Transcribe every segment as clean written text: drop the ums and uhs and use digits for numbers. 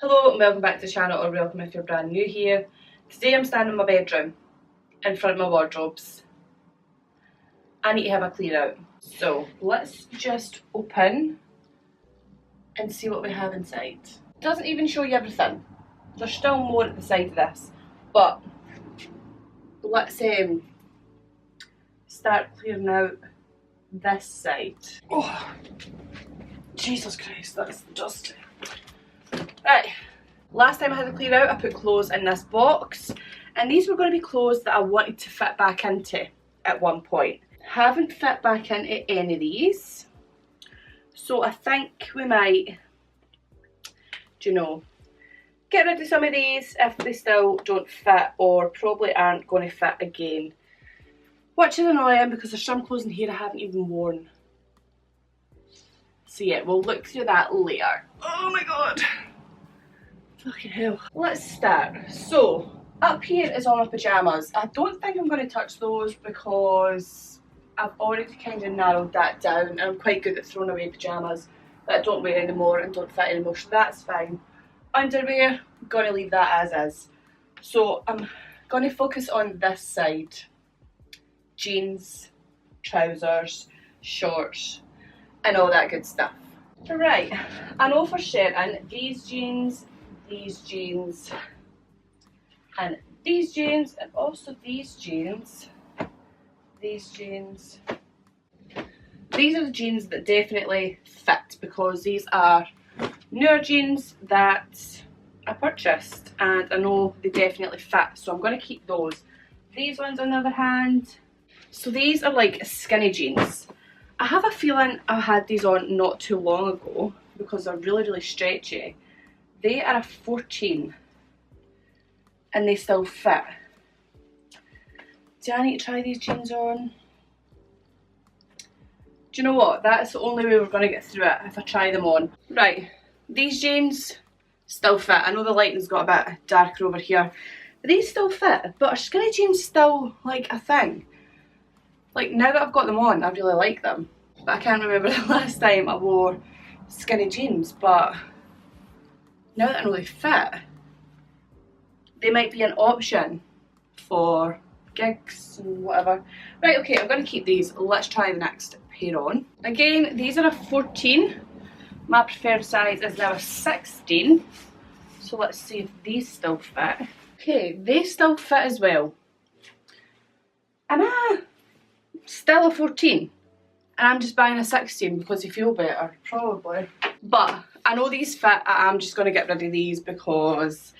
Hello and welcome back to the channel, or welcome if you're brand new here. Today I'm standing in my bedroom in front of my wardrobes. I need to have a clear out. So let's just open and see what we have inside. Doesn't even show you everything. There's still more at the side of this. But let's start clearing out this side. Oh, Jesus Christ, that's dusty. Right, last time I had to clear out, I put clothes in this box, and these were going to be clothes that I wanted to fit back into at one point. Haven't fit back into any of these, so I think we might, get rid of some of these if they still don't fit or probably aren't going to fit again. Which is annoying because there's some clothes in here I haven't even worn. So yeah, we'll look through that later. Oh my god! Fucking hell. Let's start. So, up here is all my pyjamas. I don't think I'm going to touch those because I've already kind of narrowed that down, and I'm quite good at throwing away pyjamas that I don't wear anymore and don't fit anymore, so that's fine. Underwear, I'm going to leave that as is. So, I'm going to focus on this side. Jeans, trousers, shorts, and all that good stuff. Right, I know for certain these jeans, and these jeans, and also these jeans. These are the jeans that definitely fit because these are newer jeans that I purchased and I know they definitely fit, so I'm going to keep those. These ones on the other hand, so these are like skinny jeans. I have a feeling I had these on not too long ago because they're really stretchy. They are a 14 and they still fit. Do I need to try these jeans on? Do you know what? That's the only way we're going to get through it, if I try them on. Right, these jeans still fit. I know the lighting's got a bit darker over here. But these still fit, but are skinny jeans still like a thing? Like, now that I've got them on, I really like them. But I can't remember the last time I wore skinny jeans, but now that I know they fit, they might be an option for gigs and whatever. Right, okay, I'm going to keep these. Let's try the next pair on. Again, these are a 14. My preferred size is now a 16. So let's see if these still fit. Okay, they still fit as well. Am I still a 14? And I'm just buying a 16 because they feel better, probably. But I know these fit, I'm just going to get rid of these because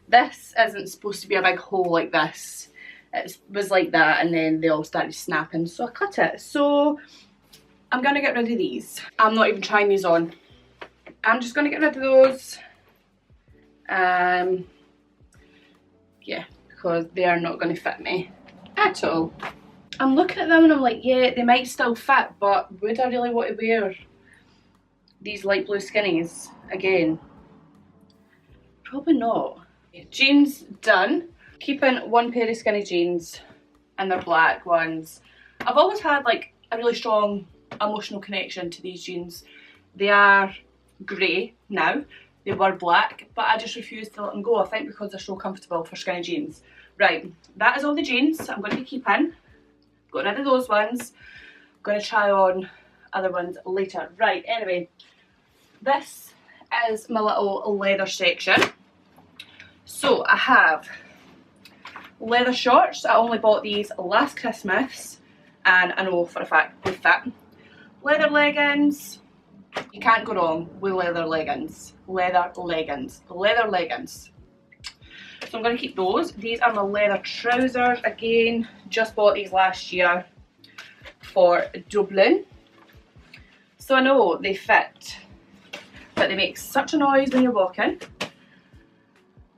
this isn't supposed to be a big hole like this. It was like that and then they all started snapping, so I cut it. So I'm going to get rid of these. I'm not even trying these on. I'm just going to get rid of those. Yeah, because they are not going to fit me at all. I'm looking at them and I'm like, yeah, they might still fit, but would I really want to wear these light blue skinnies again? Probably not. Jeans done. Keeping one pair of skinny jeans and they're black ones. I've always had like a really strong emotional connection to these jeans. They are grey now. They were black, but I just refuse to let them go. I think because they're so comfortable for skinny jeans. Right, that is all the jeans I'm going to be keeping. Got rid of those ones. I'm going to try on other ones later. Right, anyway, this is my little leather section. So I have leather shorts. I only bought these last Christmas and I know for a fact they fit. Leather leggings. You can't go wrong with leather leggings. Leather leggings. Leather leggings. So I'm going to keep those. These are my leather trousers. Again, just bought these last year for Dublin. So I know they fit, but they make such a noise when you're walking.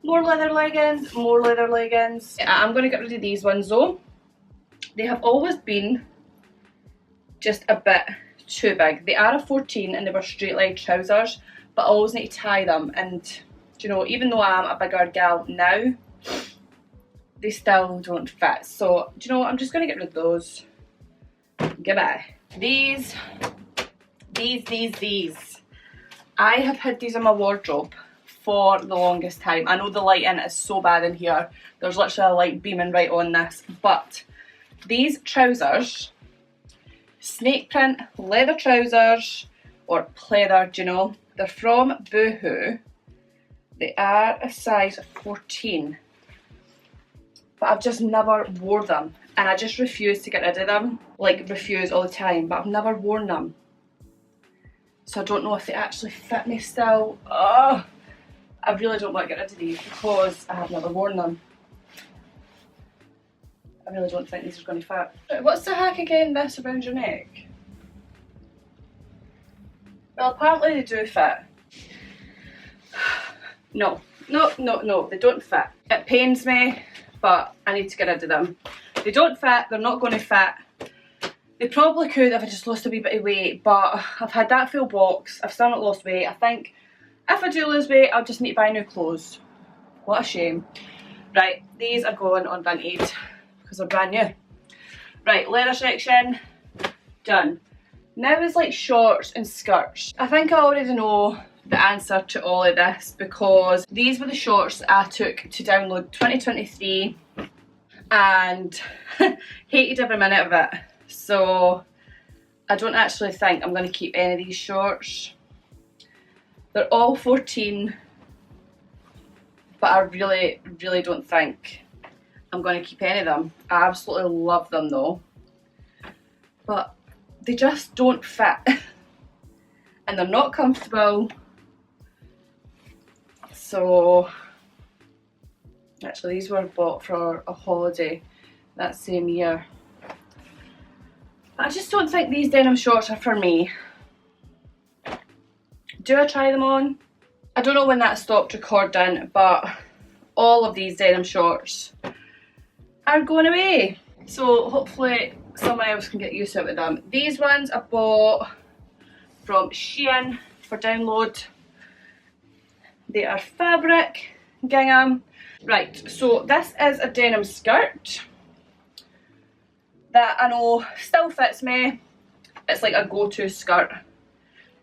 More leather leggings, more leather leggings. I'm going to get rid of these ones though. They have always been just a bit too big. They are a 14 and they were straight leg trousers, but I always need to tie them, and even though I'm a bigger gal now, they still don't fit. So, I'm just going to get rid of those. Goodbye. These. I have had these in my wardrobe for the longest time. I know the lighting is so bad in here. There's literally a light beaming right on this. But these trousers, snake print leather trousers, or pleather, do you know? They're from Boohoo. They are a size 14. But I've just never wore them. And I just refuse to get rid of them. Like, refuse all the time. But I've never worn them. So I don't know if they actually fit me still. Ugh. I really don't want to get rid of these because I have never worn them. I really don't think these are going to fit. What's the hack again, this around your neck? Well, apparently they do fit. No, they don't fit. It pains me, but I need to get rid of them. They don't fit, they're not going to fit. They probably could if I just lost a wee bit of weight, but I've had that full box, I've still not lost weight. I think if I do lose weight, I'll just need to buy new clothes. What a shame. Right, these are going on Vinted because they're brand new. Right, leather section, done. Now is like shorts and skirts. I think I already know the answer to all of this because these were the shorts that I took to download 2023 and hated every minute of it. So I don't actually think I'm going to keep any of these shorts. They're all 14, but I really don't think I'm going to keep any of them. I absolutely love them though, but they just don't fit and they're not comfortable. So actually these were bought for a holiday that same year. But I just don't think these denim shorts are for me. Do I try them on? I don't know when that stopped recording, but all of these denim shorts are going away. So hopefully someone else can get use out of them. These ones I bought from Shein for download. They are fabric gingham. Right, so this is a denim skirt that I know still fits me. It's like a go-to skirt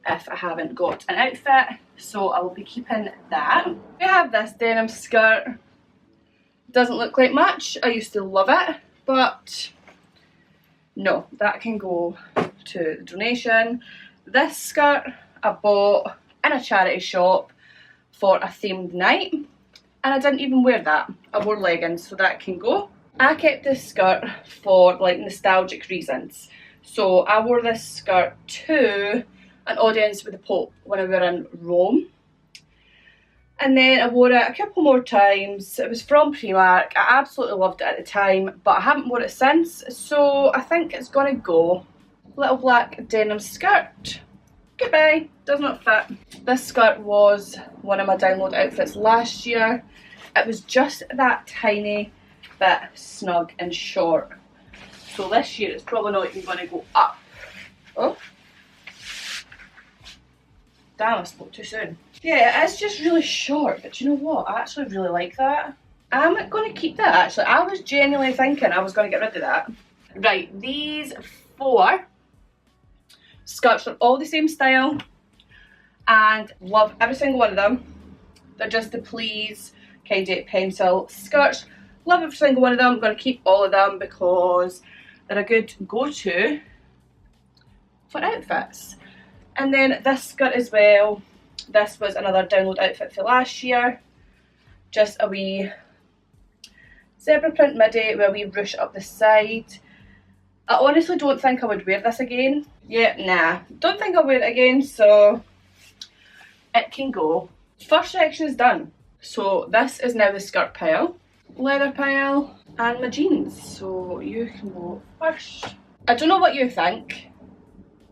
if I haven't got an outfit, so I will be keeping that. We have this denim skirt. Doesn't look like much. I used to love it, but no, that can go to the donation. This skirt I bought in a charity shop for a themed night, and I didn't even wear that. I wore leggings, so that can go. I kept this skirt for like nostalgic reasons. So I wore this skirt to an audience with the Pope when we were in Rome. And then I wore it a couple more times. It was from Primark. I absolutely loved it at the time, but I haven't worn it since, so I think it's gonna go. Little black denim skirt. Goodbye. Does not fit. This skirt was one of my download outfits last year. It was just that tiny bit snug and short. So this year it's probably not even going to go up. Oh. Damn, I spoke too soon. Yeah, it's just really short, but you know what? I actually really like that. I'm going to keep that actually. I was genuinely thinking I was going to get rid of that. Right, these 4 skirts are all the same style and love every single one of them. They're just the Please kind of pencil skirts. Love every single one of them. I'm going to keep all of them because they're a good go-to for outfits. And then this skirt as well. This was another download outfit for last year. Just a wee zebra print midi with a wee ruche up the side. I honestly don't think I would wear this again. Yeah, nah. Don't think I'll wear it again, so it can go. First section is done. So this is now the skirt pile, leather pile, and my jeans. So you can go first. I don't know what you think,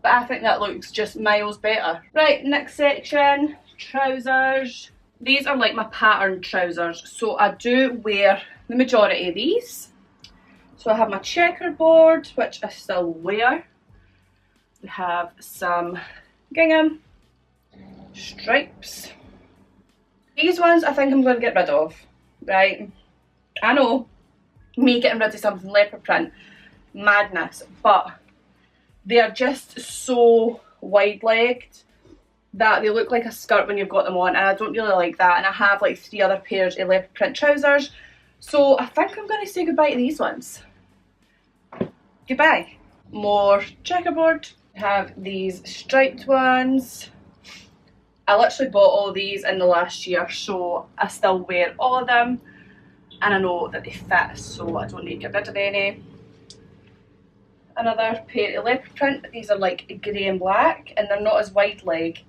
but I think that looks just miles better. Right, next section, trousers. These are like my patterned trousers, so I do wear the majority of these. So I have my checkerboard, which I still wear. We have some gingham, stripes. These ones I think I'm going to get rid of, right? I know, me getting rid of something leopard print, madness, but they are just so wide-legged that they look like a skirt when you've got them on, and I don't really like that. And I have like 3 other pairs of leopard print trousers, so I think I'm going to say goodbye to these ones. Goodbye. More checkerboard. I have these striped ones. I literally bought all these in the last year, so I still wear all of them, and I know that they fit, so I don't need to get rid of any. Another pair of leopard print, but these are like grey and black, and they're not as wide leg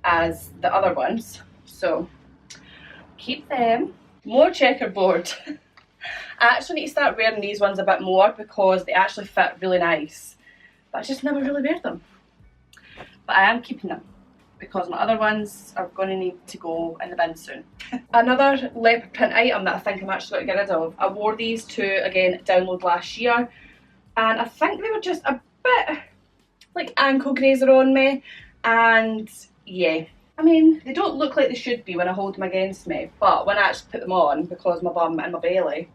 as the other ones, so keep them. More checkerboard. I actually need to start wearing these ones a bit more because they actually fit really nice, but I just never really wear them. But I am keeping them because my other ones are going to need to go in the bin soon. Another leopard print item that I think I'm actually going to get rid of. I wore these to, again, download last year, and I think they were just a bit like ankle grazer on me, and yeah, I mean, they don't look like they should be when I hold them against me, but when I actually put them on, because my bum and my belly.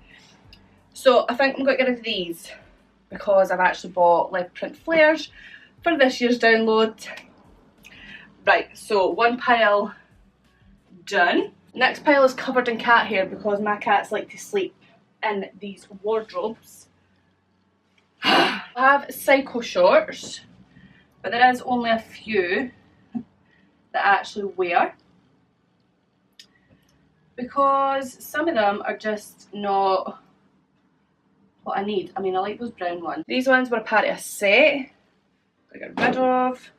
So I think I'm going to get rid of these because I've actually bought leopard print flares for this year's download. Right, so one pile done. Next pile is covered in cat hair because my cats like to sleep in these wardrobes. I have Psycho shorts, but there is only a few that I actually wear because some of them are just not what I need. I mean, I like those brown ones. These ones were a part of a set I got rid of.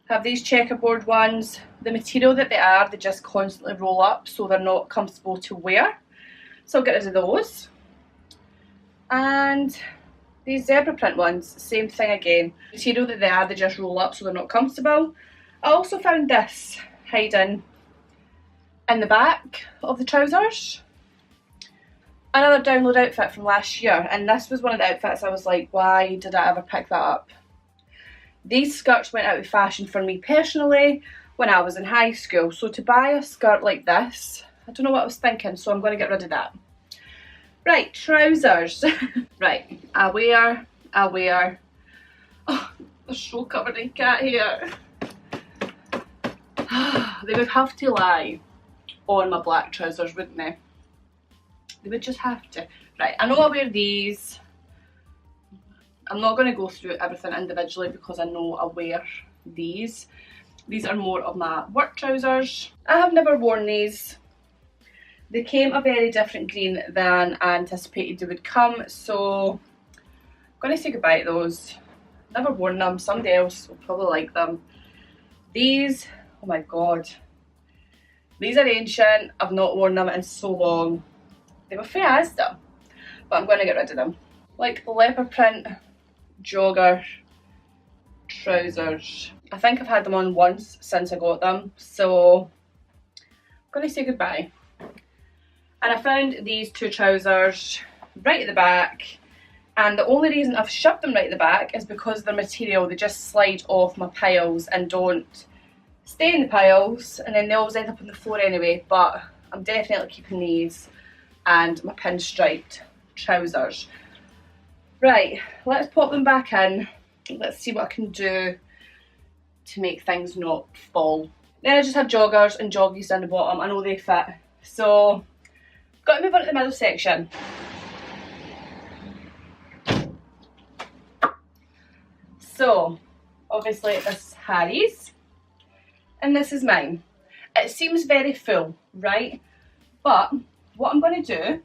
Have these checkerboard ones. The material that they are, they just constantly roll up, so they're not comfortable to wear, so I'll get rid of those. And these zebra print ones, same thing again. The material that they are, they just roll up, so they're not comfortable. I also found this hiding in the back of the trousers. Another download outfit from last year, and this was one of the outfits I was like, why did I ever pick that up? These skirts went out of fashion for me personally when I was in high school, so to buy a skirt like this, I don't know what I was thinking, so I'm going to get rid of that. Right, trousers. Right, I wear, oh, they're so covered in cat hair. They would have to lie on my black trousers, wouldn't they? They would just have to. Right, I know I wear these. I'm not going to go through everything individually because I know I wear these. These are more of my work trousers. I have never worn these. They came a very different green than I anticipated they would come, so I'm going to say goodbye to those. Never worn them, somebody else will probably like them. These, oh my god. These are ancient, I've not worn them in so long. They were fair as them, but I'm going to get rid of them. Like leopard print jogger trousers. I think I've had them on once since I got them, so I'm going to say goodbye. And I found these two trousers right at the back, and the only reason I've shoved them right at the back is because of their material. They just slide off my piles and don't stay in the piles, and then they always end up on the floor anyway, but I'm definitely keeping these and my pinstriped trousers. Right, let's pop them back in. Let's see what I can do to make things not fall. Then I just have joggers and joggies down the bottom. I know they fit, so got to move on to the middle section. So obviously this is Harry's and this is mine. It seems very full, right? But what I'm going to do,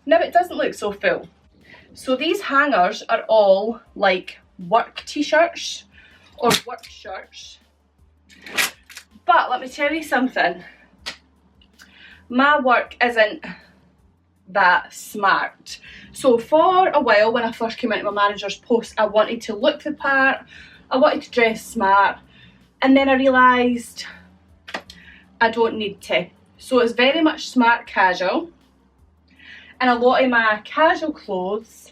now it doesn't look so full. So these hangers are all like work t-shirts or work shirts. But let me tell you something. My work isn't that smart. So for a while when I first came into my manager's post, I wanted to look the part, I wanted to dress smart, and then I realised I don't need to. So it's very much smart casual, and a lot of my casual clothes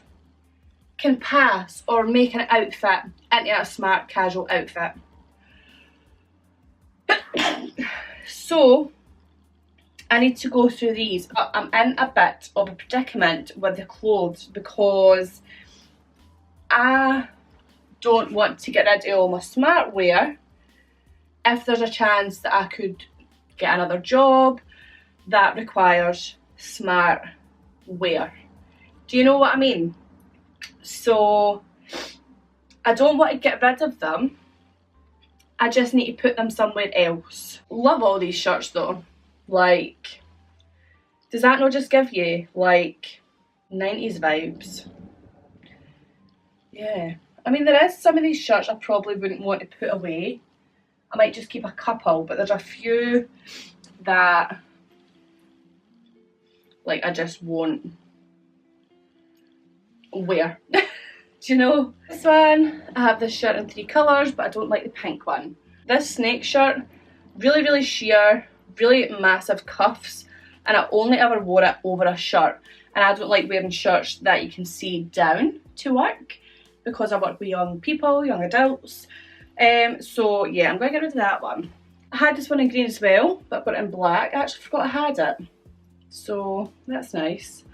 can pass or make an outfit into a smart casual outfit. So I need to go through these, but I'm in a bit of a predicament with the clothes because I don't want to get rid of all my smart wear if there's a chance that I could get another job that requires smart wear. Do you know what I mean? So I don't want to get rid of them. I just need to put them somewhere else. Love all these shirts though. Like, does that not just give you like 90s vibes? Yeah. I mean, there is some of these shirts I probably wouldn't want to put away. I might just keep a couple, but there's a few that like I just won't wear. Do you know? This one, I have this shirt in 3 colours, but I don't like the pink one. This snake shirt, really sheer, really massive cuffs, and I only ever wore it over a shirt. And I don't like wearing shirts that you can see down to work because I work with young people, young adults. So yeah, I'm going to get rid of that one. I had this one in green as well, but I've got it in black. I actually forgot I had it. So that's nice.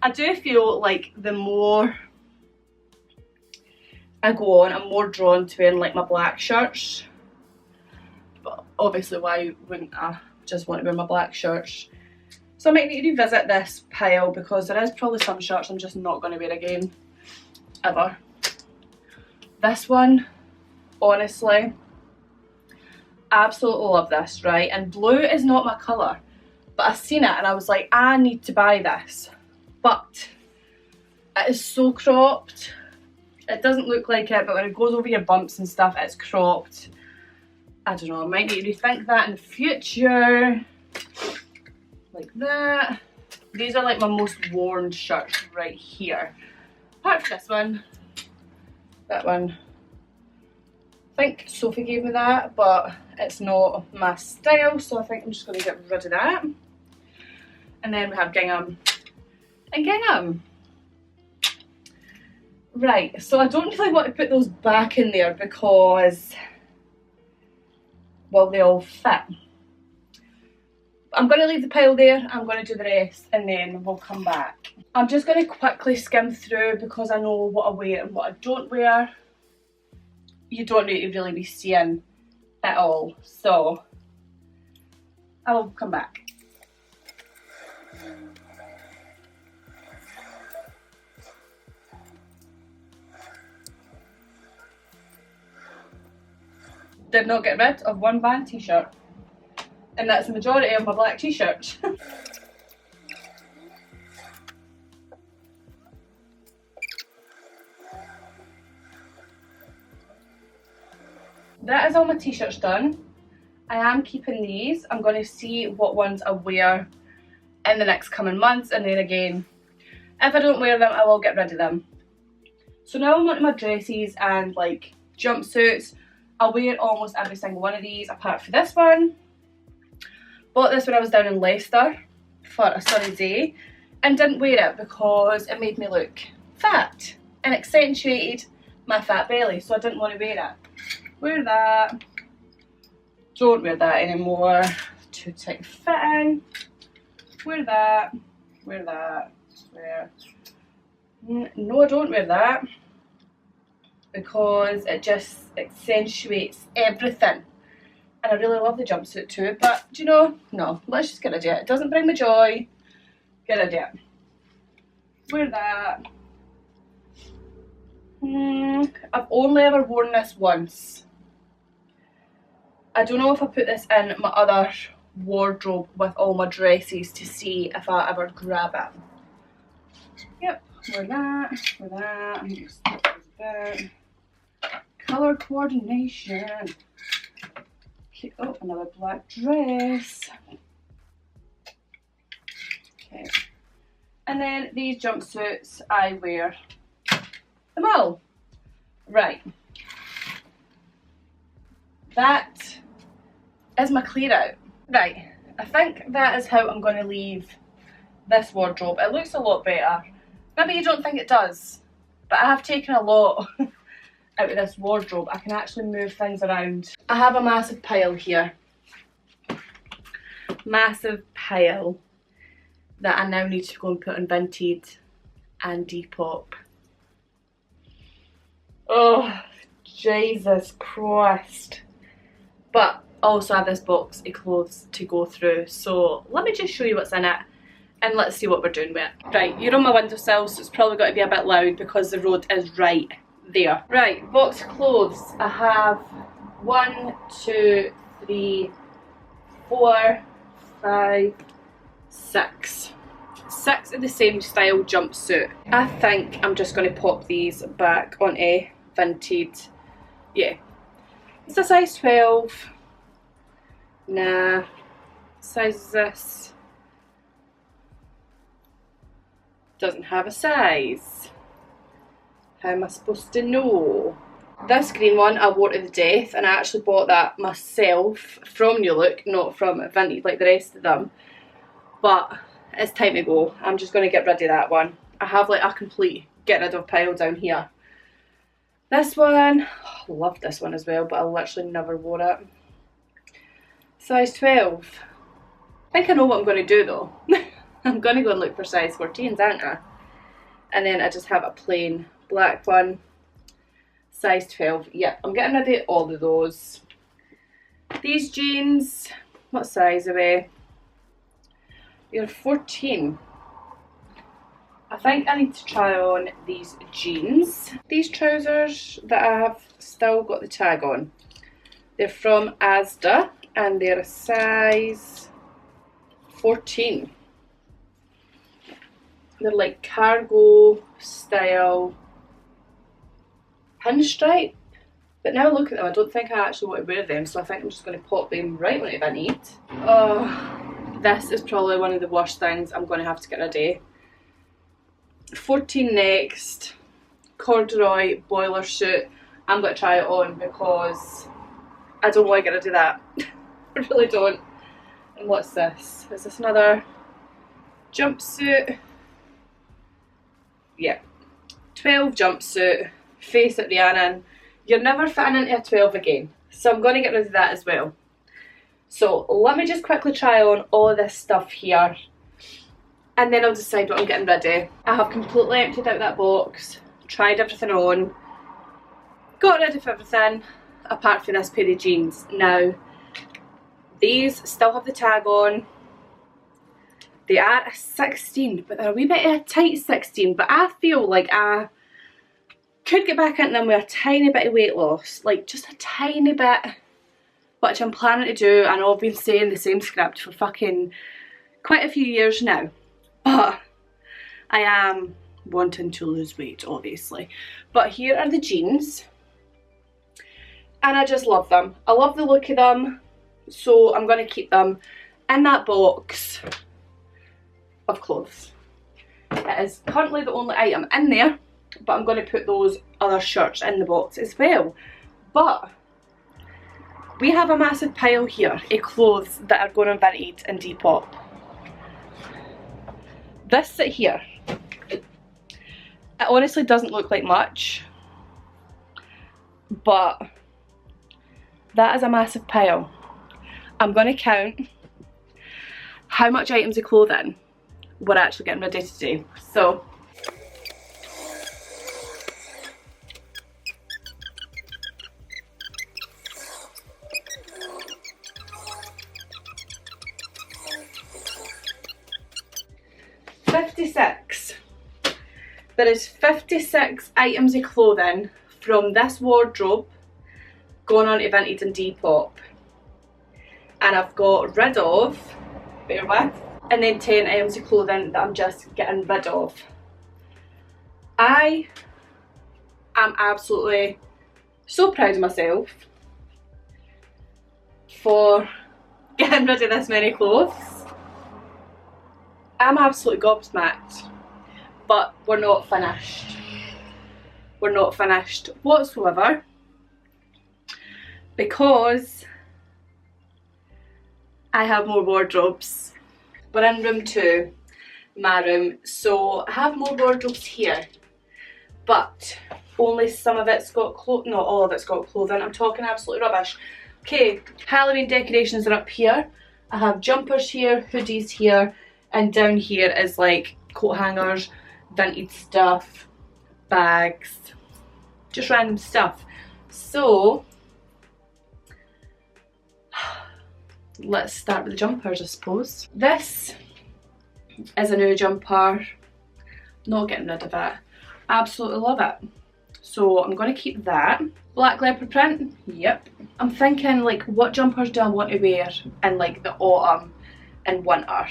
I do feel like the more I go on, I'm more drawn to wearing like my black shirts. But obviously, why wouldn't I just want to wear my black shirts? So I might need to revisit this pile because there is probably some shirts I'm just not going to wear again, ever. This one, honestly, absolutely love this, right? And blue is not my colour, but I seen it and I was like, I need to buy this. But it is so cropped. It doesn't look like it, but when it goes over your bumps and stuff, it's cropped. I don't know, I might need to rethink that in the future. Like that. These are like my most worn shirts right here. Apart from this one. That one. I think Sophie gave me that, but it's not my style, so I think I'm just going to get rid of that. And then we have gingham and gingham. Right, so I don't really want to put those back in there because, well, they all fit. I'm going to leave the pile there, I'm going to do the rest and then we'll come back. I'm just going to quickly skim through because I know what I wear and what I don't wear. You don't need to really be seeing it all, so I will come back. Did not get rid of one band t-shirt, and that's the majority of my black t-shirts. That is all my t-shirts done. I am keeping these. I'm going to see what ones I wear in the next coming months, and then again, if I don't wear them, I will get rid of them. So now I'm on to my dresses and like jumpsuits. I'll wear almost every single one of these apart from this one. Bought this when I was down in Leicester for a sunny day and didn't wear it because it made me look fat and accentuated my fat belly, so I didn't want to wear it. Wear that. Don't wear that anymore. Too tight fitting. Wear that. Wear that. Wear. No, I don't wear that because it just accentuates everything. And I really love the jumpsuit too, but do you know, no, let's just get rid of it. It doesn't bring me joy. Get rid of it. Wear that. I've only ever worn this once. I don't know if I put this in my other wardrobe with all my dresses to see if I ever grab it. Yep, wear that, wear that. I'm just about colour coordination. Okay, oh, another black dress. Okay, and then these jumpsuits, I wear them all. Right. That is my clear out. Right, I think that is how I'm going to leave this wardrobe. It looks a lot better. Maybe you don't think it does, but I have taken a lot out of this wardrobe. I can actually move things around. I have a massive pile here massive pile that I now need to go and put on Vinted and Depop. Oh, Jesus Christ. But I also have this box of clothes to go through, so let me just show you what's in it and let's see what we're doing with it. Right, you're on my windowsill, so it's probably got to be a bit loud because the road is right there. Right, box of clothes. I have 1, 2, 3, 4, 5, 6. 6 of the same style jumpsuit. I think I'm just going to pop these back onto Vinted. Yeah. It's a size 12. Nah. Size is this? Doesn't have a size. How am I supposed to know? This green one I wore to the death, and I actually bought that myself from New Look, not from Vinted like the rest of them. But it's time to go. I'm just going to get rid of that one. I have like a complete get rid of pile down here. This one, oh, I love this one as well, but I literally never wore it. Size 12. I think I know what I'm going to do though. I'm going to go and look for size 14s, aren't I? And then I just have a plain black one. Size 12. Yep, I'm getting rid of all of those. These jeans, what size are they? They're 14. I think I need to try on these jeans. These trousers that I have still got the tag on. They're from Asda and they're a size 14. They're like cargo style pinstripe. But now look at them, I don't think I actually want to wear them, so I think I'm just going to pop them right onto Vinted. Oh, this is probably one of the worst things I'm going to have to get rid of. 14 next, corduroy boiler suit. I'm going to try it on because I don't want to get rid of that. I really don't. And what's this? Is this another jumpsuit? Yeah. 12 jumpsuit. Face it, Rhiannon. You're never fitting into a 12 again. So I'm going to get rid of that as well. So let me just quickly try on all of this stuff here. And then I'll decide what I'm getting rid of. I have completely emptied out that box, tried everything on, got rid of everything apart from this pair of jeans. Now, these still have the tag on. They are a 16, but they're a wee bit of a tight 16. But I feel like I could get back into them with a tiny bit of weight loss, like just a tiny bit, which I'm planning to do. And I've been saying the same script for fucking quite a few years now. But I am wanting to lose weight, obviously. But here are the jeans. And I just love them. I love the look of them. So I'm going to keep them in that box of clothes. It is currently the only item in there. But I'm going to put those other shirts in the box as well. But we have a massive pile here of clothes that are going on Vinted and Depop. This sit here, it honestly doesn't look like much, but that is a massive pile. I'm going to count how much items of clothing we're actually getting rid of today. So, there is 56 items of clothing from this wardrobe going on to Vinted and Depop. And I've got rid of, bear with, and then 10 items of clothing that I'm just getting rid of. I am absolutely so proud of myself for getting rid of this many clothes. I'm absolutely gobsmacked. But we're not finished. We're not finished whatsoever. Because I have more wardrobes. We're in room 2, my room. So I have more wardrobes here. But only some of it's got clothing, not all of it's got clothing. I'm talking absolutely rubbish. Okay, Halloween decorations are up here. I have jumpers here, hoodies here, and down here is like coat hangers, vintage stuff, bags, just random stuff. So let's start with the jumpers, I suppose. This is a new jumper, not getting rid of it, absolutely love it. So I'm going to keep that. Black leopard print, yep. I'm thinking like what jumpers do I want to wear in like the autumn and winter.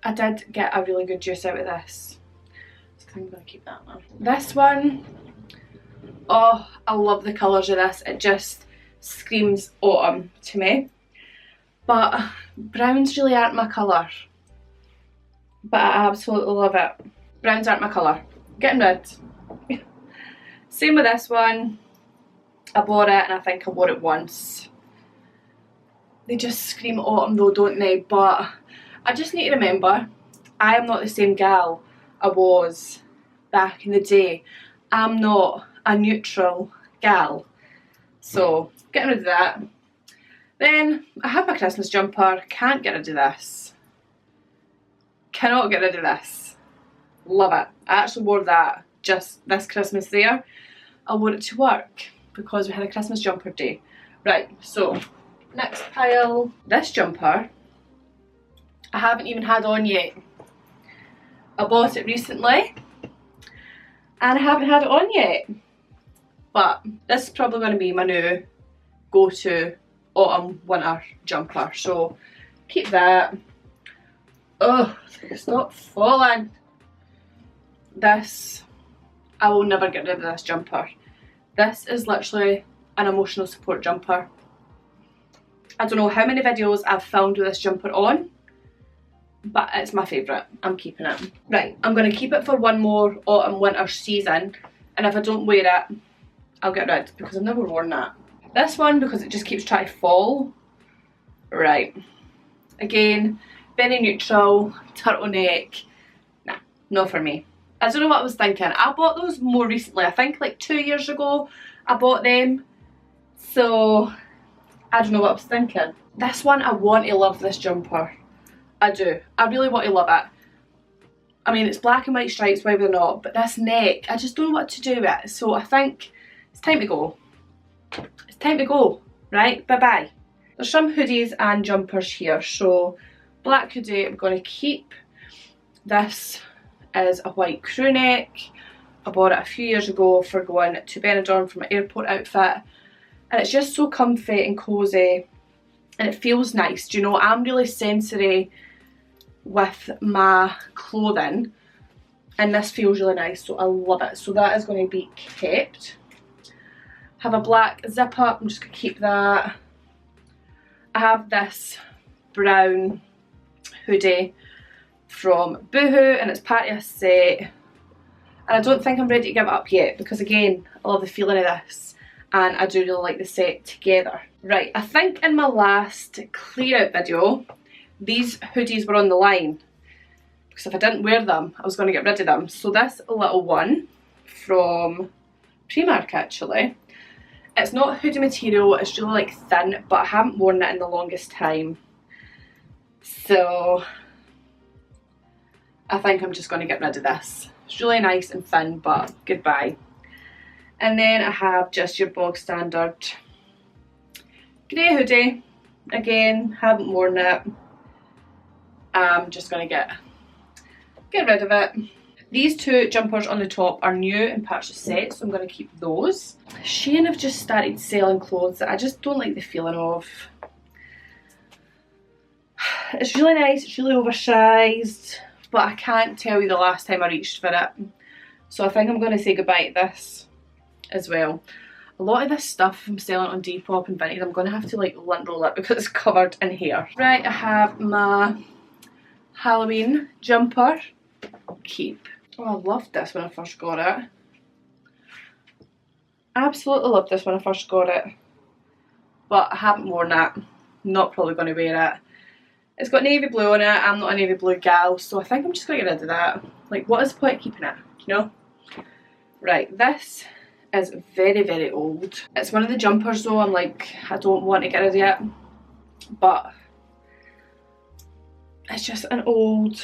I did get a really good juice out of this, so I think I'm going to keep that one. This one, oh, I love the colours of this. It just screams autumn to me. But browns really aren't my colour. But I absolutely love it. Browns aren't my colour. Getting rid. Same with this one. I bought it and I think I wore it once. They just scream autumn though, don't they? But I just need to remember, I am not the same gal I was back in the day. I'm not a neutral gal. So, getting rid of that. Then, I have my Christmas jumper. Can't get rid of this. Cannot get rid of this. Love it. I actually wore that just this Christmas there. I wore it to work because we had a Christmas jumper day. Right, so next pile. This jumper I haven't even had on yet. I bought it recently and I haven't had it on yet. But this is probably going to be my new go-to autumn winter jumper. So keep that. Oh, stop falling. This, I will never get rid of this jumper. This is literally an emotional support jumper. I don't know how many videos I've filmed with this jumper on, but it's my favourite. I'm keeping it. Right, I'm going to keep it for one more autumn winter season, and if I don't wear it, I'll get rid because I've never worn that. This one, because it just keeps trying to fall. Right, again, very neutral, turtleneck. Nah, not for me. I don't know what I was thinking. I bought those more recently. I think like 2 years ago I bought them. So I don't know what I was thinking. This one, I want to love this jumper. I do. I really want to love it. I mean, it's black and white stripes, why would I not? But this neck, I just don't know what to do with it. So I think it's time to go. It's time to go, right? Bye-bye. There's some hoodies and jumpers here. So black hoodie I'm going to keep. This is a white crew neck. I bought it a few years ago for going to Benidorm for my airport outfit. And it's just so comfy and cosy. And it feels nice. Do you know, I'm really sensory with my clothing. And this feels really nice, so I love it. So that is going to be kept. Have a black zip up, I'm just going to keep that. I have this brown hoodie from Boohoo and it's part of a set. And I don't think I'm ready to give it up yet because again, I love the feeling of this. And I do really like the set together. Right, I think in my last clear out video, these hoodies were on the line. Because if I didn't wear them, I was going to get rid of them. So this little one from Primark actually. It's not hoodie material, it's really like thin, but I haven't worn it in the longest time. So I think I'm just going to get rid of this. It's really nice and thin, but goodbye. And then I have just your bog standard grey hoodie. Again, haven't worn it. I'm just going to get rid of it. These two jumpers on the top are new and purchase sets, so I'm going to keep those. Shein have just started selling clothes that I just don't like the feeling of. It's really nice, it's really oversized, but I can't tell you the last time I reached for it. So I think I'm going to say goodbye to this as well. A lot of this stuff I'm selling on Depop and Vinted, I'm going to have to like lint roll it because it's covered in hair. Right, I have my Halloween jumper. Keep. Oh, I loved this when I first got it. Absolutely loved this when I first got it. But I haven't worn it. Not probably going to wear it. It's got navy blue on it. I'm not a navy blue gal, so I think I'm just going to get rid of that. Like, what is the point of keeping it? You know? Right, this is very, very old. It's one of the jumpers though, I'm like, I don't want to get rid of it. but it's just an old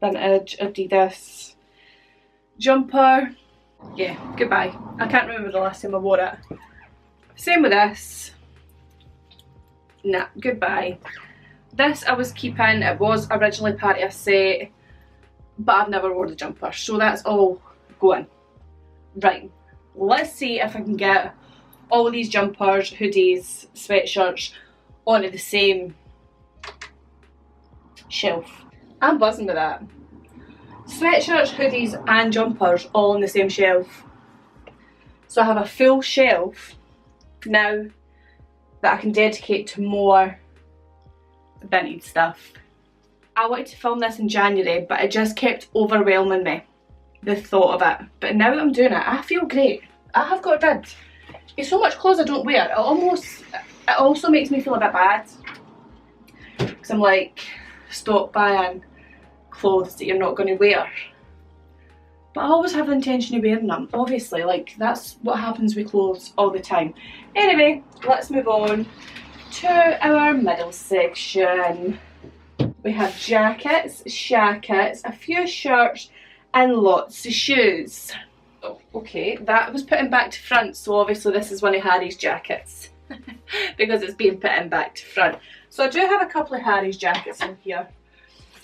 vintage Adidas jumper. Yeah, goodbye. I can't remember the last time I wore it. Same with this. Nah, goodbye. This I was keeping. It was originally part of a set, but I've never worn the jumper, so that's all going. Right, let's see if I can get all these jumpers, hoodies, sweatshirts onto the same shelf. I'm buzzing with that. Sweatshirts, hoodies and jumpers all on the same shelf. So I have a full shelf now that I can dedicate to more vintage stuff. I wanted to film this in January, but it just kept overwhelming me, the thought of it. But now that I'm doing it, I feel great. I have got rid. It's so much clothes I don't wear. It also makes me feel a bit bad, because I'm like, stop buying clothes that you're not going to wear. But I always have the intention of wearing them, obviously. Like, that's what happens with clothes all the time. Anyway, let's move on to our middle section. We have jackets, shackets, a few shirts and lots of shoes. Oh, okay, that was putting back to front, so obviously this is one of Harry's jackets because it's being put in back to front. So I do have a couple of Harry's jackets in here.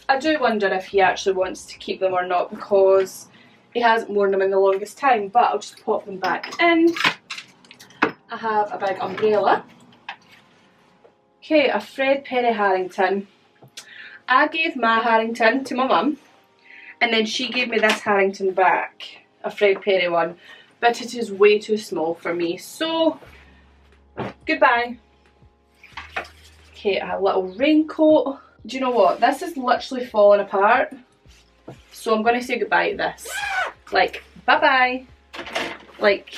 I do wonder if he actually wants to keep them or not, because he hasn't worn them in the longest time, but I'll just pop them back in. I have a big umbrella. Okay, a Fred Perry Harrington. I gave my Harrington to my mum, and then she gave me this Harrington back, a Fred Perry one, but it is way too small for me, so goodbye. Okay, a little raincoat. Do you know what? This is literally falling apart, so I'm going to say goodbye to this. Like, bye-bye. Like,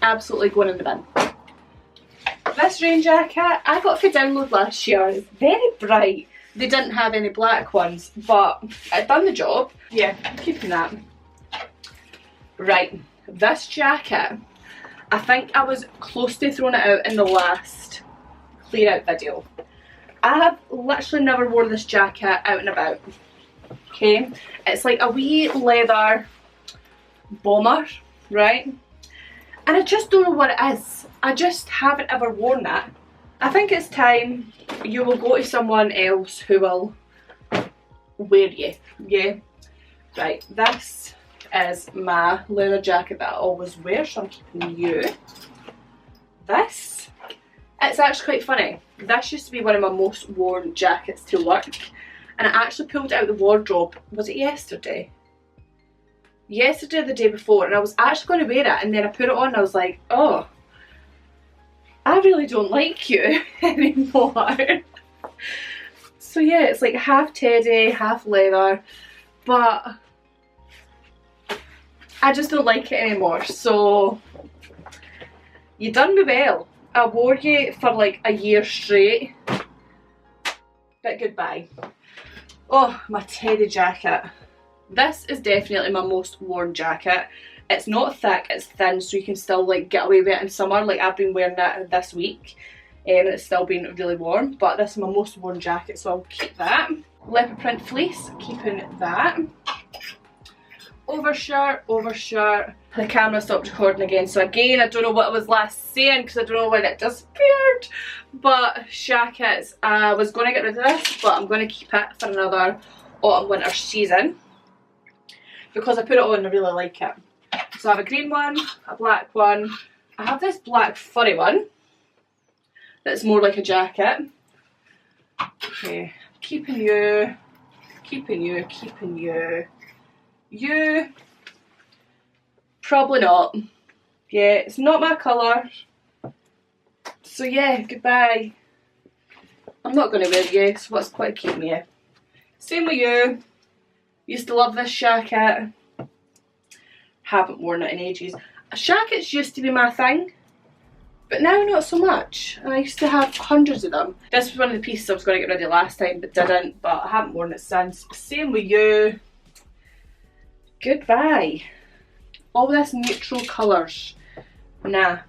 absolutely going in the bin. This rain jacket, I got for download last year. It's very bright. They didn't have any black ones, but it done the job. Yeah, I'm keeping that. Right, this jacket, I think I was close to throwing it out in the last clear out video. I have literally never worn this jacket out and about. Okay, it's like a wee leather bomber, right? And I just don't know what it is. I just haven't ever worn that. I think it's time you will go to someone else who will wear you. Yeah. Right, this is my leather jacket that I always wear, so I'm keeping you. This, it's actually quite funny. This used to be one of my most worn jackets to work, and I actually pulled it out of the wardrobe, was it yesterday? Yesterday or the day before, and I was actually going to wear it, and then I put it on and I was like, oh, I really don't like you anymore. So yeah, it's like half teddy, half leather, but I just don't like it anymore. So you done me well. I wore you for like a year straight, but goodbye. Oh, my teddy jacket. This is definitely my most worn jacket. It's not thick, it's thin, so you can still like get away with it in summer. Like, I've been wearing it this week and it's still been really warm, but this is my most worn jacket, so I'll keep that. Leopard print fleece, keeping that. Overshirt, overshirt. The camera stopped recording again, so again, I don't know what I was last saying because I don't know when it disappeared. But shackets, I was going to get rid of this, but I'm going to keep it for another autumn winter season because I put it on and I really like it. So I have a green one, a black one. I have this black furry one that's more like a jacket. Okay, keeping you, keeping you, keeping you. You, probably not. Yeah, it's not my colour. So yeah, goodbye. I'm not going to wear you, so what's the point of keeping you? Same with you. Used to love this jacket. Haven't worn it in ages. Shackets used to be my thing, but now not so much. And I used to have hundreds of them. This was one of the pieces I was going to get rid of last time, but didn't. But I haven't worn it since. Same with you. Goodbye. All this neutral colours. Nah.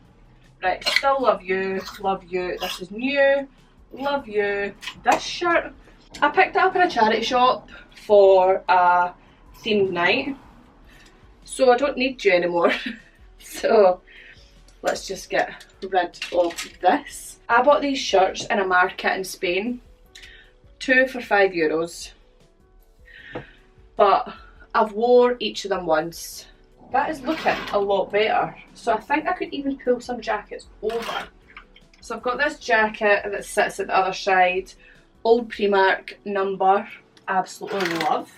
Right, still love you. Love you. This is new. love you. This shirt, I picked it up in a charity shop for a themed night, so I don't need you anymore. So let's just get rid of this. I bought these shirts in a market in Spain, 2 for €5, but I've wore each of them once. That is looking a lot better, so I think I could even pull some jackets over. So I've got this jacket that sits at the other side, old Primark number, absolutely love.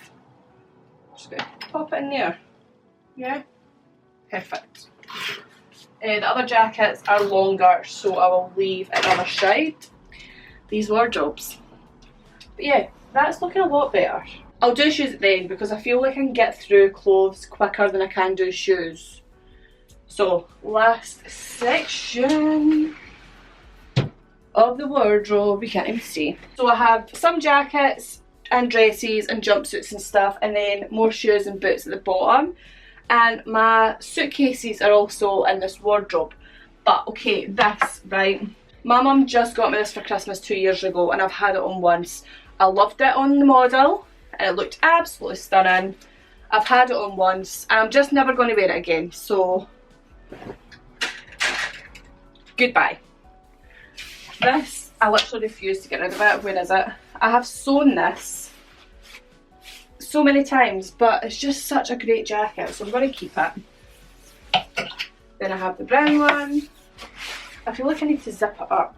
Just going to pop it in there. Yeah, perfect. The other jackets are longer, so I will leave at the other side these wardrobes. But yeah, that's looking a lot better. I'll do shoes at the end because I feel like I can get through clothes quicker than I can do shoes. So, last section of the wardrobe, you can't even see. So I have some jackets and dresses and jumpsuits and stuff, and then more shoes and boots at the bottom. And my suitcases are also in this wardrobe. But okay, this, right, my mum just got me this for Christmas 2 years ago, and I've had it on once. I loved it on the model, and it looked absolutely stunning. I've had it on once, and I'm just never going to wear it again, so goodbye. This, I literally refuse to get rid of it. Where is it? I have sewn this so many times, but it's just such a great jacket, so I'm going to keep it. Then I have the brown one. I feel like I need to zip it up,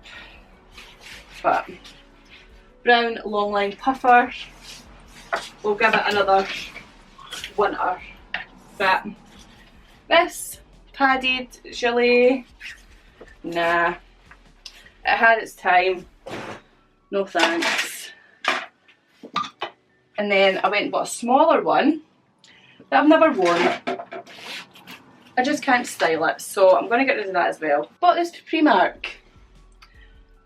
but brown long line puffer. We'll give it another winter. But this padded gilet, nah, it had its time, no thanks. And then I went and bought a smaller one that I've never worn. I just can't style it, so I'm going to get rid of that as well. Bought this Primark.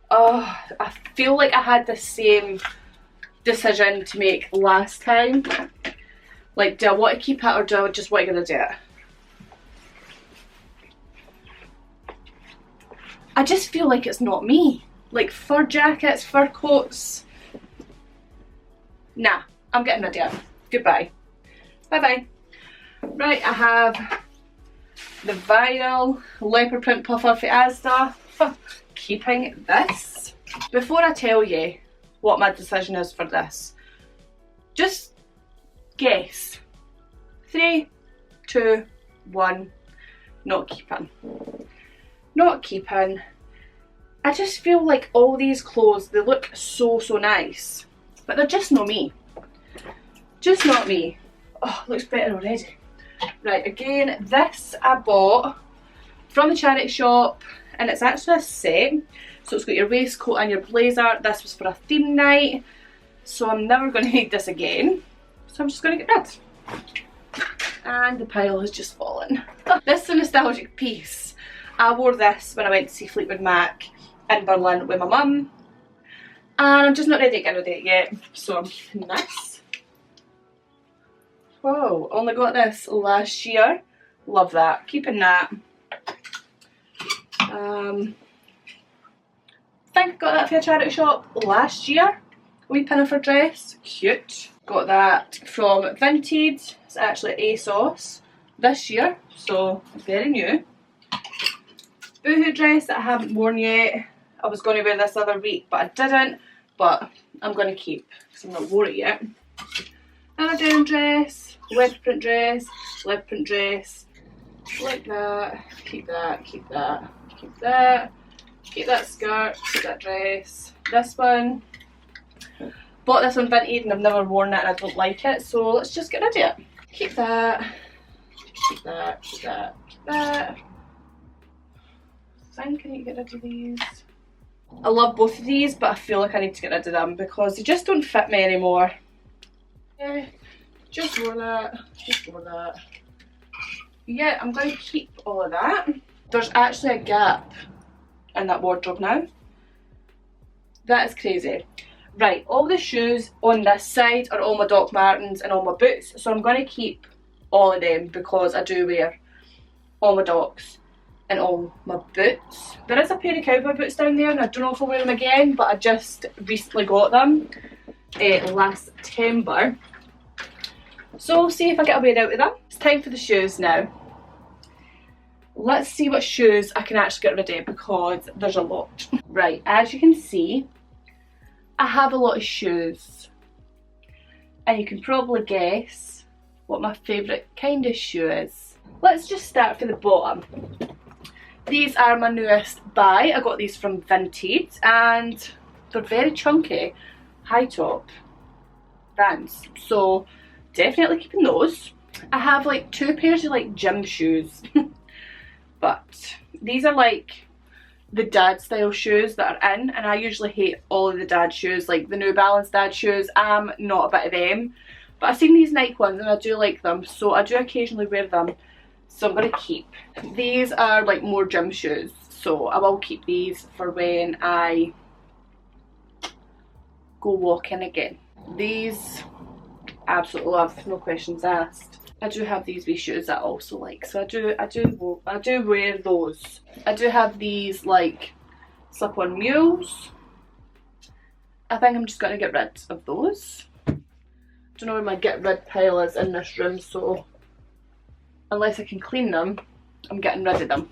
Oh, I feel like I had the same decision to make last time. Like, do I want to keep it or do I just want to get rid of it? I just feel like it's not me. Like fur jackets, fur coats. Nah, I'm getting rid of it. Goodbye. Bye bye. Right, I have the vinyl leopard print puffer for Asda. Keeping this. Before I tell you what my decision is for this, just guess. 3, 2, 1. Not keeping. Not keeping. I just feel like all these clothes, they look so nice, but they're just not me. Just not me. Oh, looks better already. Right, again, this I bought from the charity shop, and it's actually a set. So it's got your waistcoat and your blazer. This was for a theme night, so I'm never going to need this again. So I'm just going to get rid. And the pile has just fallen. This is a nostalgic piece. I wore this when I went to see Fleetwood Mac in Berlin with my mum, and I'm just not ready to get rid of it yet, so I'm keeping this. Whoa, only got this last year. Love that. Keeping that. I think I got that for a charity shop last year. Wee pinafore dress. Cute. Got that from Vinted. It's actually ASOS this year, so very new. Boohoo dress that I haven't worn yet. I was going to wear this the other week, but I didn't. But I'm going to keep because I've not worn it yet. Another denim dress, leopard print dress, leopard print dress, like that. Keep that, keep that, keep that. Keep that skirt, keep that dress. This one. Bought this on Vinted and I've never worn it and I don't like it, so let's just get rid of it. Keep that. Keep that, keep that, keep that. I think I need to get rid of these. I love both of these, but I feel like I need to get rid of them because they just don't fit me anymore. Yeah, just wore that, just wore that. Yeah, I'm going to keep all of that. There's actually a gap in that wardrobe now. That is crazy. Right, all the shoes on this side are all my Doc Martens and all my boots, so I'm going to keep all of them because I do wear all my Docs. and all my boots. There is a pair of cowboy boots down there and I don't know if I'll wear them again, but I just recently got them last September. So we'll see if I get a wear out of them. It's time for the shoes now. Let's see what shoes I can actually get rid of because there's a lot. Right, as you can see, I have a lot of shoes. And you can probably guess what my favourite kind of shoe is. Let's just start for the bottom. These are my newest buy. I got these from Vinted and they're very chunky, high top Vans. So definitely keeping those. I have like 2 pairs of like gym shoes. But these are like the dad style shoes that are in, and I usually hate all of the dad shoes, like the New Balance dad shoes. I'm not a bit of them, but I've seen these Nike ones and I do like them, so I do occasionally wear them, so I'm going to keep. These are like more gym shoes, so I will keep these for when I go walking again. These absolutely love, no questions asked. I do have these wee shoes that I also like, so I do wear those. I do have these like slip-on mules. I think I'm just going to get rid of those. Don't know where my get rid pile is in this room, so unless I can clean them, I'm getting rid of them.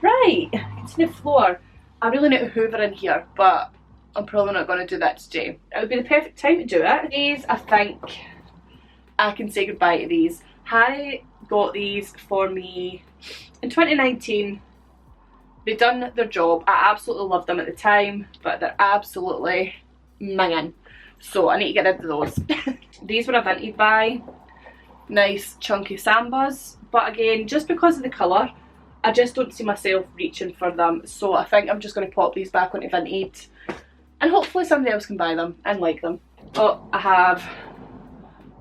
Right, you can see the floor. I really need to hoover in here, but I'm probably not going to do that today. It would be the perfect time to do it. These, I think I can say goodbye to these. Harry got these for me in 2019. They've done their job. I absolutely loved them at the time, but they're absolutely minging. So I need to get rid of those. These were a Vinted buy. Nice chunky Sambas. But again, just because of the colour, I just don't see myself reaching for them. So I think I'm just going to pop these back onto Vinted. And hopefully somebody else can buy them and like them. Oh, I have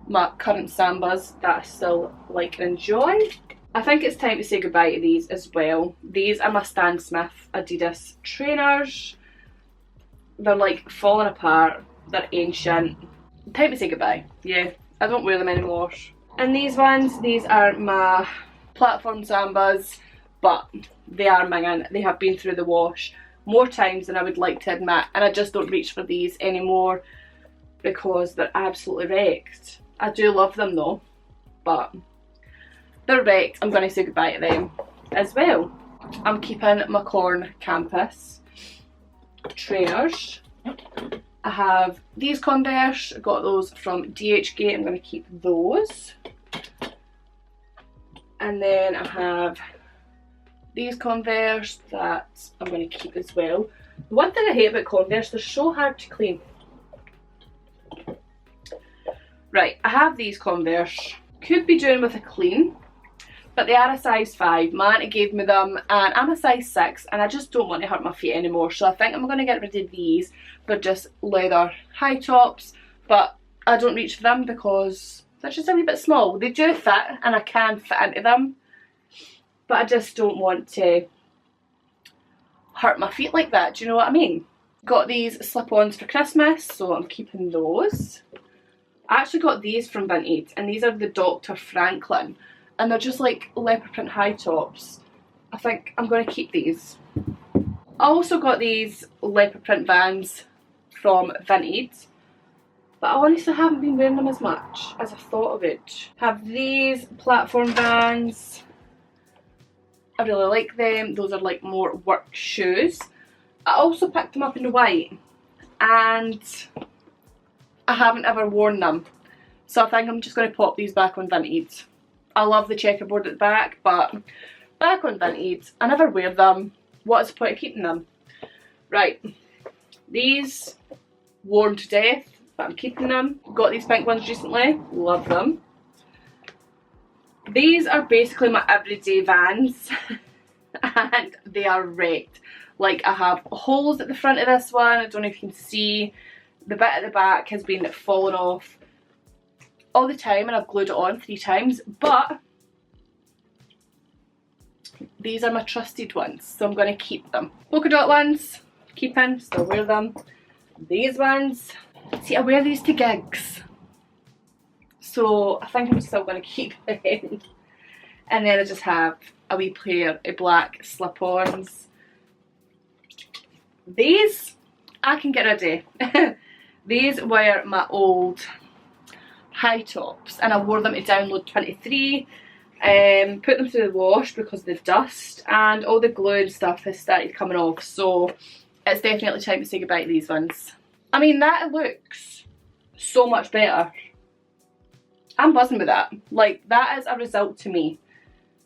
my current Sambas that I still like and enjoy. I think it's time to say goodbye to these as well. These are my Stan Smith Adidas trainers. They're like falling apart, they're ancient. Time to say goodbye. Yeah, I don't wear them anymore. And these ones, these are my platform Sambas, but they are minging. They have been through the wash more times than I would like to admit, and I just don't reach for these anymore because they're absolutely wrecked. I do love them though, but they're wrecked. I'm going to say goodbye to them as well. I'm keeping my Corn Campus trainers. I have these Converse. I got those from DHgate. I'm going to keep those. And then I have these Converse that I'm going to keep as well. The one thing I hate about Converse, they're so hard to clean. Right, I have these Converse. Could be doing with a clean, but they are a size 5. My auntie gave me them and I'm a size 6 and I just don't want to hurt my feet anymore, so I think I'm going to get rid of these. They're just leather high tops, but I don't reach for them because they're just a wee bit small. They do fit and I can fit into them, but I just don't want to hurt my feet like that, do you know what I mean? Got these slip-ons for Christmas, so I'm keeping those. I actually got these from Vinted, and these are the Dr. Franklin, and they're just like leopard print high tops. I think I'm going to keep these. I also got these leopard print Vans from Vinted, but I honestly haven't been wearing them as much as I thought I would. Have these platform Vans. I really like them. Those are like more work shoes. I also picked them up in the white, and I haven't ever worn them, so I think I'm just going to pop these back on Vinted. I love the checkerboard at the back, but back on Vinted. I never wear them. What is the point of keeping them? Right, these worn to death, but I'm keeping them. Got these pink ones recently, love them. These are basically my everyday Vans and they are wrecked. Like, I have holes at the front of this one, I don't know if you can see. The bit at the back has been falling off all the time and I've glued it on 3 times, but these are my trusted ones, so I'm going to keep them. Polka dot ones, keeping, still wear them. These ones, see, I wear these to gigs, so I think I'm still going to keep them. And then I just have a wee pair of black slip-ons. These I can get rid of. These were my old high tops and I wore them to download 23. Put them through the wash because of the dust and all the glue and stuff has started coming off, so it's definitely time to say goodbye to these ones. I mean, that looks so much better. I'm buzzing with that. Like, that is a result to me.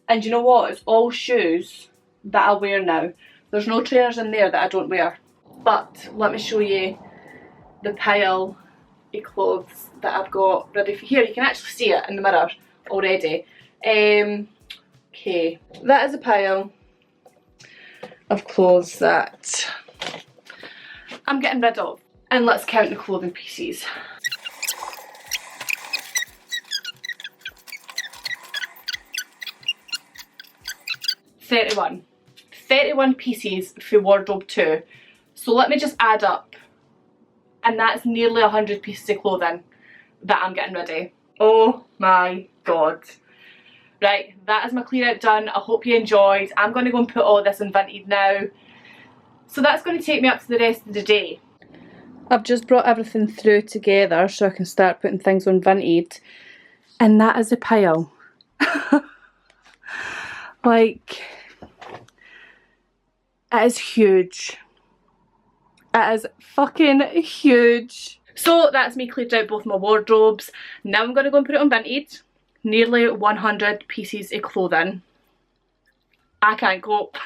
And you know what? It's all shoes that I wear now. There's no trainers in there that I don't wear. But let me show you the pile of clothes that I've got ready for here. You can actually see it in the mirror already. Okay, that is a pile of clothes that I'm getting rid of. And let's count the clothing pieces. 31. 31 pieces for wardrobe 2. So let me just add up. And that's nearly 100 pieces of clothing that I'm getting rid of. Oh my god. Right, that is my clear out done. I hope you enjoyed. I'm going to go and put all this in Vinted now. So that's going to take me up to the rest of the day. I've just brought everything through together so I can start putting things on Vinted. And that is a pile. Like, it is huge. It is fucking huge. So that's me cleared out both my wardrobes. Now I'm going to go and put it on Vinted. Nearly 100 pieces of clothing. I can't cope.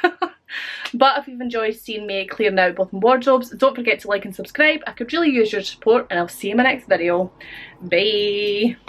But if you've enjoyed seeing me clearing out both my wardrobes, don't forget to like and subscribe. I could really use your support and I'll see you in my next video. Bye.